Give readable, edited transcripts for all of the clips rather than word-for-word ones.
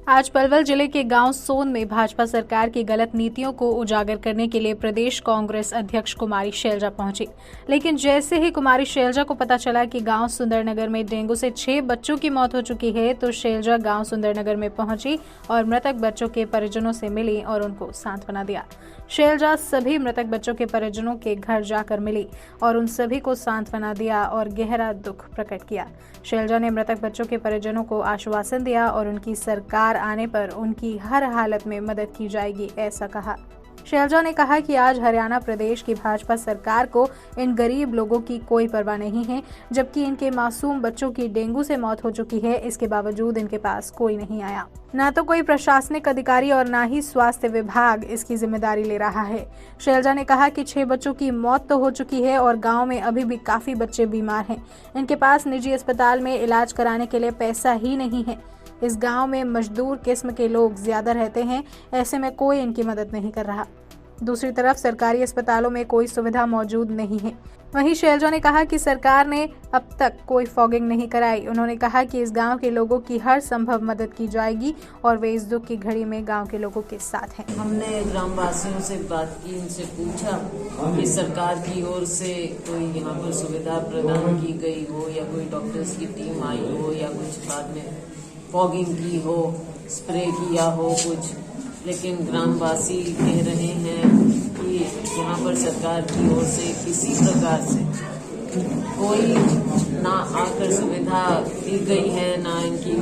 आज पलवल जिले के गांव सोन में भाजपा सरकार की गलत नीतियों को उजागर करने के लिए प्रदेश कांग्रेस अध्यक्ष कुमारी शैलजा पहुंची। लेकिन जैसे ही कुमारी शैलजा को पता चला कि गांव सुंदरनगर में डेंगू से 6 बच्चों की मौत हो चुकी है, तो शैलजा गांव सुंदरनगर में पहुंची और मृतक बच्चों के परिजनों से मिली और उनको सांत्वना दिया। शैलजा सभी मृतक बच्चों के परिजनों के घर जाकर मिली और उन सभी को सांत्वना दिया और गहरा दुख प्रकट किया। शैलजा ने मृतक बच्चों के परिजनों को आश्वासन दिया और उनकी सरकार आने पर उनकी हर हालत में मदद की जाएगी, ऐसा कहा। शैलजा ने कहा कि आज हरियाणा प्रदेश की भाजपा सरकार को इन गरीब लोगों की कोई परवाह नहीं है, जबकि इनके मासूम बच्चों की डेंगू से मौत हो चुकी है। इसके बावजूद इनके पास कोई नहीं आया, ना तो कोई प्रशासनिक अधिकारी और ना ही स्वास्थ्य विभाग इसकी जिम्मेदारी ले रहा है। शैलजा ने कहा कि 6 बच्चों की मौत तो हो चुकी है और गांव में अभी भी काफी बच्चे बीमार हैं। इनके पास निजी अस्पताल में इलाज कराने के लिए पैसा ही नहीं है। इस गांव में मजदूर किस्म के लोग ज्यादा रहते हैं, ऐसे में कोई इनकी मदद नहीं कर रहा। दूसरी तरफ सरकारी अस्पतालों में कोई सुविधा मौजूद नहीं है। वहीं शैलजा ने कहा कि सरकार ने अब तक कोई फॉगिंग नहीं कराई। उन्होंने कहा कि इस गांव के लोगों की हर संभव मदद की जाएगी और वे इस दुख की घड़ी में गांव के लोगों के साथ हैं। हमने ग्रामवासियों से बात की, इनसे पूछा कि सरकार की ओर से कोई यहाँ पर सुविधा प्रदान की गई हो या कोई डॉक्टर्स की टीम आई हो या कुछ बाद में फॉगिंग की हो, स्प्रे किया हो कुछ, लेकिन ग्रामवासी कह रहे हैं कि यहाँ पर सरकार की ओर से किसी प्रकार से कोई ना आकर सुविधा दी गई है, ना इनकी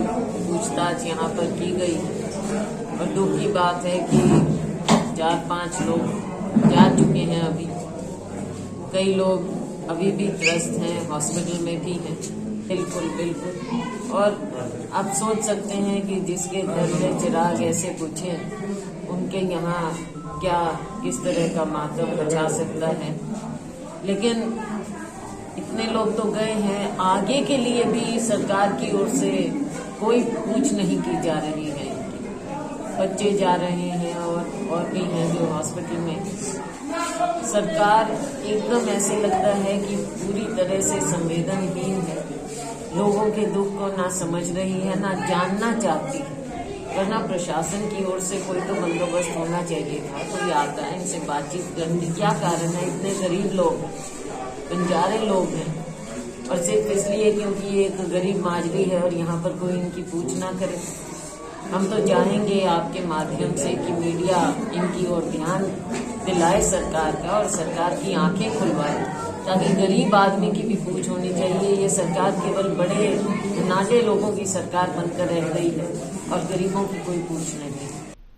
पूछताछ यहाँ पर की गई है। और दुख की बात है कि 4-5 लोग जा चुके हैं, अभी कई लोग अभी भी त्रस्त हैं, हॉस्पिटल में भी हैं। बिल्कुल। और आप सोच सकते हैं कि जिसके घर में चिराग ऐसे बुझे, उनके यहाँ क्या किस तरह का मातम मचा सकता है। लेकिन इतने लोग तो गए हैं, आगे के लिए भी सरकार की ओर से कोई पूछ नहीं की जा रही है। बच्चे जा रहे हैं और भी हैं जो हॉस्पिटल में। सरकार एकदम ऐसे लगता है कि पूरी तरह से संवेदनहीन है, लोगों के दुख को ना समझ रही है, ना जानना चाहती है। वरना प्रशासन की ओर से कोई तो बंदोबस्त होना चाहिए था, कोई आता है इनसे बातचीत करने। क्या कारण है? इतने गरीब लोग, बंजारे लोग हैं, और सिर्फ इसलिए क्योंकि एक गरीब माजरी है और यहाँ पर कोई इनकी पूछ ना करे। हम तो चाहेंगे आपके माध्यम से कि मीडिया इनकी ओर ध्यान दिलाए सरकार का और सरकार की आंखें खुलवाए, ताकि गरीब आदमी की भी पूछ होनी चाहिए। ये सरकार केवल बड़े नाटे लोगों की सरकार बनकर रह गई है और गरीबों की कोई पूछ नहीं।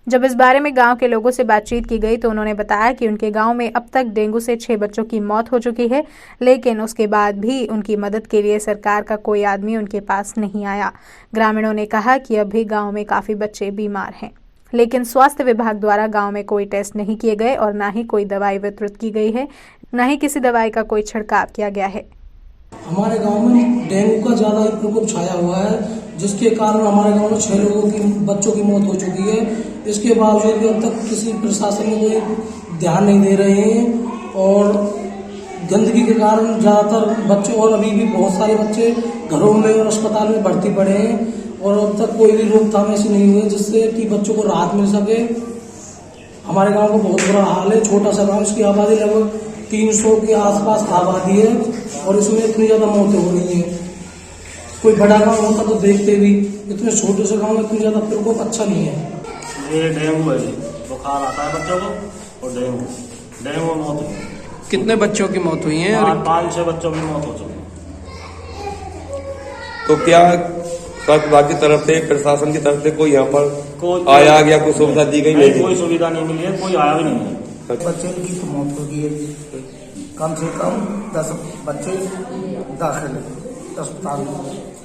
जब इस बारे में गांव के लोगों से बातचीत की गई तो उन्होंने बताया कि उनके गांव में अब तक डेंगू से 6 बच्चों की मौत हो चुकी है, लेकिन उसके बाद भी उनकी मदद के लिए सरकार का कोई आदमी उनके पास नहीं आया। ग्रामीणों ने कहा कि अभी गांव में काफी बच्चे बीमार हैं, लेकिन स्वास्थ्य विभाग द्वारा गांव में कोई टेस्ट नहीं किए गए और न ही कोई दवाई वितरित की गई है, न ही किसी दवाई का कोई छिड़काव किया गया है। हमारे गांव में डेंगू का ज्यादा प्रकोप छाया हुआ है, जिसके कारण हमारे गांव में 6 लोगों की बच्चों की मौत हो चुकी है। इसके बावजूद भी अब तक किसी प्रशासन में कोई ध्यान नहीं दे रहे हैं और गंदगी के कारण ज्यादातर बच्चे, और अभी भी बहुत सारे बच्चे घरों में और अस्पताल में भर्ती पड़े हैं और अब तक कोई भी रोकथाम ऐसी नहीं हुई जिससे कि बच्चों को राहत मिल सके। हमारे गांव का बहुत बुरा हाल है, छोटा सा गांव, इसकी आबादी लगभग 300 के आसपास आबादी है और इसमें इतनी ज्यादा मौतें हो रही हैं। कोई बड़ा गांव होता तो देखते भी, इतने छोटे से गांव में इतनी ज्यादा प्रकोप अच्छा नहीं है। ये डेंगू है, बुखार आता है बच्चों को और डेंगू मौत हुई। कितने बच्चों की मौत हुई है? 5-6 बच्चों की मौत हो चुकी। तो क्या स्वास्थ्य विभाग की तरफ से, प्रशासन की तरफ से कोई यहाँ पर आया गया, कोई सुविधा दी गई? नहीं, कोई सुविधा नहीं मिली है, कोई आया भी नहीं है। बच्चे की तो मौत हो गई है, कम से कम 10 बच्चे दाखिल है अस्पताल में।